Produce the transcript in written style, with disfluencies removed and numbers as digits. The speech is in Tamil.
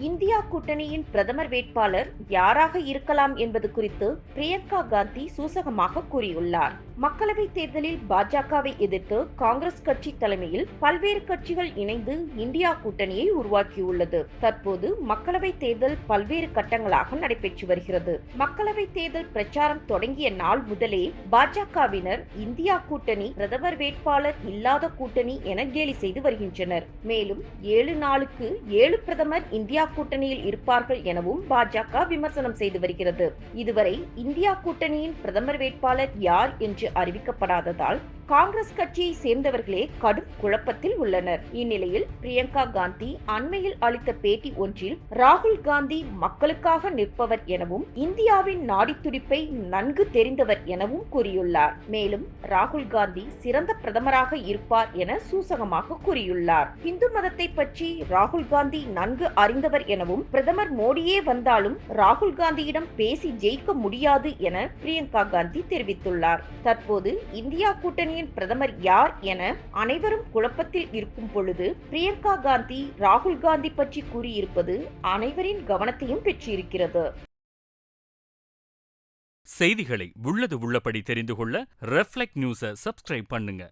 இந்தியா கூட்டணியின் பிரதமர் வேட்பாளர் யாராக இருக்கலாம் என்பது குறித்து பிரியங்கா காந்தி சூசகமாக கூறியுள்ளார். மக்களவைத் தேர்தலில் பாஜகவை எதிர்த்து காங்கிரஸ் கட்சி தலைமையில் பல்வேறு கட்சிகள் இணைந்து இந்தியா கூட்டணியை உருவாக்கியுள்ளது. தற்போது மக்களவைத் தேர்தல் பல்வேறு கட்டங்களாக நடைபெற்று வருகிறது. மக்களவைத் தேர்தல் பிரச்சாரம் தொடங்கிய நாள் முதலே பாஜகவினர் இந்தியா கூட்டணி பிரதமர் வேட்பாளர் இல்லாத கூட்டணி என கேலி செய்து வருகின்றனர். மேலும் 7 நாளுக்கு 7 பிரதமர் இந்தியா கூட்டணியில் இருப்பார்கள் எனவும் பாஜக விமர்சனம் செய்து வருகிறது. இதுவரை இந்தியா கூட்டணியின் பிரதமர் வேட்பாளர் யார் என்று அறிவிக்கப்படாததால் காங்கிரஸ் கட்சியை சேர்ந்தவர்களே கடும் குழப்பத்தில் உள்ளனர். இந்நிலையில் பிரியங்கா காந்தி அண்மையில் அளித்த பேட்டி ஒன்றில் ராகுல் காந்தி மக்களுக்காக நிற்பவர் எனவும் இந்தியாவின் நாடித்துடிப்பை நன்கு தெரிந்தவர் எனவும் கூறியுள்ளார். மேலும் ராகுல் காந்தி சிறந்த பிரதமராக இருப்பார் என சூசகமாக கூறியுள்ளார். இந்து மதத்தை பற்றி ராகுல் காந்தி நன்கு அறிந்தவர் எனவும் பிரதமர் மோடியே வந்தாலும் ராகுல் காந்தியிடம் பேசி ஜெயிக்க முடியாது என பிரியங்கா காந்தி தெரிவித்துள்ளார். தற்போது இந்தியா கூட்டணியின் பிரதமர் யார் என அனைவரும் குழப்பத்தில் இருக்கும் பொழுது பிரியங்கா காந்தி ராகுல் காந்தி பற்றி கூறியிருப்பது அனைவரின் கவனத்தையும் பெற்றிருக்கிறது. செய்திகளை உள்ளது உள்ளபடி தெரிந்து கொள்ள ரெஃப்ளெக்ட் நியூஸை சப்ஸ்கிரைப் பண்ணுங்க.